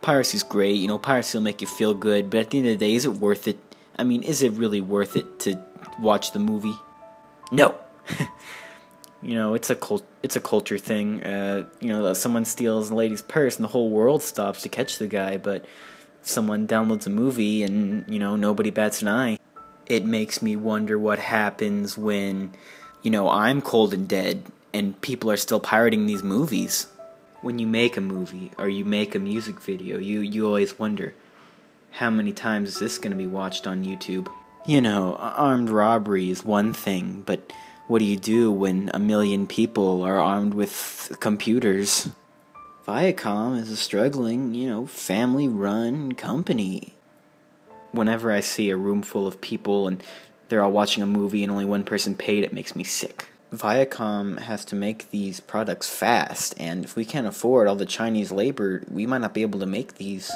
piracy's great, you know, piracy will make you feel good, but at the end of the day, is it worth it? I mean, is it really worth it to watch the movie? No. You know, it's a culture thing. You know, someone steals a lady's purse and the whole world stops to catch the guy, but if someone downloads a movie and, you know, nobody bats an eye. It makes me wonder what happens when, you know, I'm cold and dead and people are still pirating these movies. When you make a movie or you make a music video, you always wonder, how many times is this going to be watched on YouTube? You know, armed robbery is one thing, but what do you do when 1 million people are armed with computers? Viacom is a struggling, you know, family-run company. Whenever I see a room full of people and they're all watching a movie and only one person paid, it makes me sick. Viacom has to make these products fast, and if we can't afford all the Chinese labor, we might not be able to make these.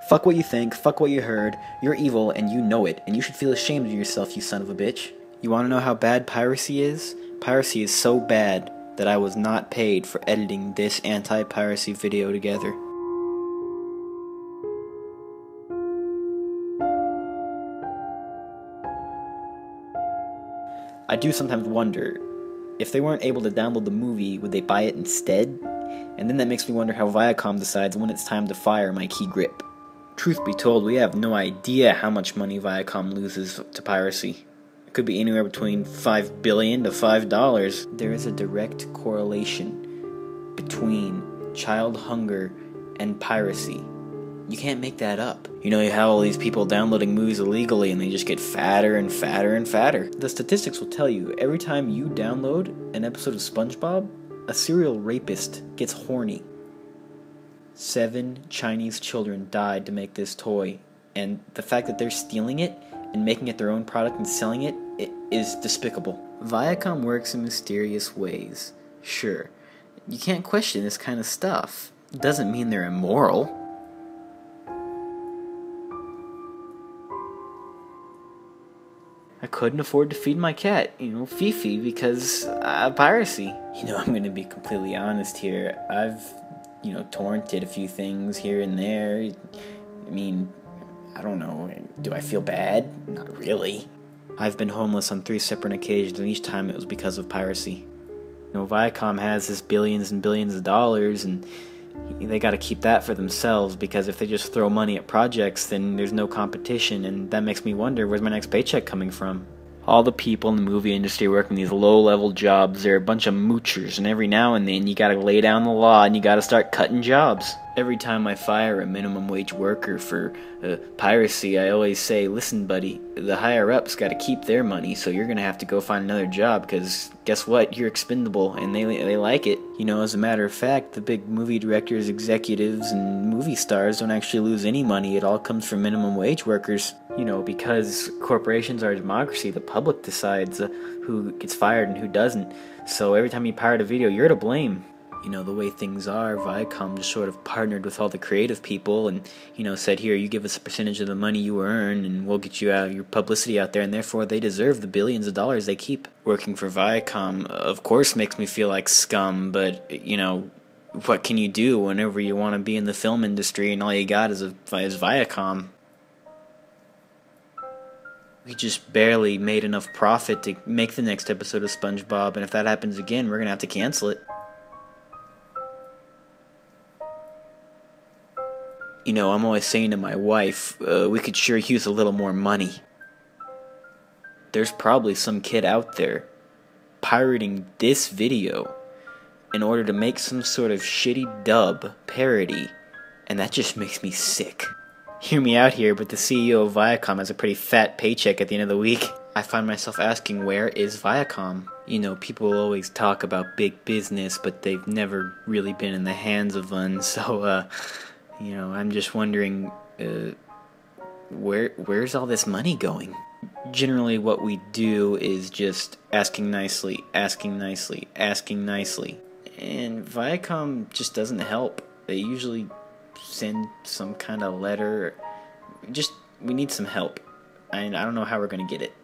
Fuck what you think, fuck what you heard, you're evil and you know it, and you should feel ashamed of yourself, you son of a bitch. You wanna know how bad piracy is? Piracy is so bad that I was not paid for editing this anti-piracy video together. I do sometimes wonder, if they weren't able to download the movie, would they buy it instead? And then that makes me wonder how Viacom decides when it's time to fire my key grip. Truth be told, we have no idea how much money Viacom loses to piracy. It could be anywhere between $5 billion to $5. There is a direct correlation between child hunger and piracy. You can't make that up. You know, you have all these people downloading movies illegally and they just get fatter and fatter and fatter. The statistics will tell you, every time you download an episode of SpongeBob, a serial rapist gets horny. 7 Chinese children died to make this toy, and the fact that they're stealing it and making it their own product and selling it, it is despicable. Viacom works in mysterious ways. Sure, you can't question this kind of stuff. It doesn't mean they're immoral. I couldn't afford to feed my cat, you know, Fifi, because piracy. You know, I'm gonna be completely honest here. I've, you know, torrented a few things here and there. I mean, I don't know, do I feel bad? Not really. I've been homeless on 3 separate occasions, and each time it was because of piracy. You know, Viacom has this billions and billions of dollars, and they gotta keep that for themselves, because if they just throw money at projects, then there's no competition, and that makes me wonder, where's my next paycheck coming from? All the people in the movie industry working these low-level jobs, they're a bunch of moochers, and every now and then you gotta lay down the law and you gotta start cutting jobs. Every time I fire a minimum wage worker for piracy, I always say, listen buddy, the higher-ups gotta keep their money, so you're gonna have to go find another job, because guess what, you're expendable, and they like it. You know, as a matter of fact, the big movie directors, executives, and movie stars don't actually lose any money. It all comes from minimum wage workers. You know, because corporations are a democracy, the public decides who gets fired and who doesn't. So every time you pirate a video, you're to blame. You know, the way things are, Viacom just sort of partnered with all the creative people and, you know, said, here, you give us a percentage of the money you earn and we'll get you your publicity out there, and therefore they deserve the billions of dollars they keep. Working for Viacom, of course, makes me feel like scum, but, you know, what can you do whenever you want to be in the film industry and all you got is Viacom? We just barely made enough profit to make the next episode of SpongeBob, and if that happens again, we're gonna have to cancel it. You know, I'm always saying to my wife, we could sure use a little more money. There's probably some kid out there pirating this video in order to make some sort of shitty dub parody, and that just makes me sick. Hear me out here, but the CEO of Viacom has a pretty fat paycheck at the end of the week. I find myself asking, where is Viacom? You know, people always talk about big business, but they've never really been in the hands of one, so, you know, I'm just wondering, where's all this money going? Generally what we do is just asking nicely, asking nicely, asking nicely. And Viacom just doesn't help. They usually send some kind of letter. We need some help. And I don't know how we're going to get it.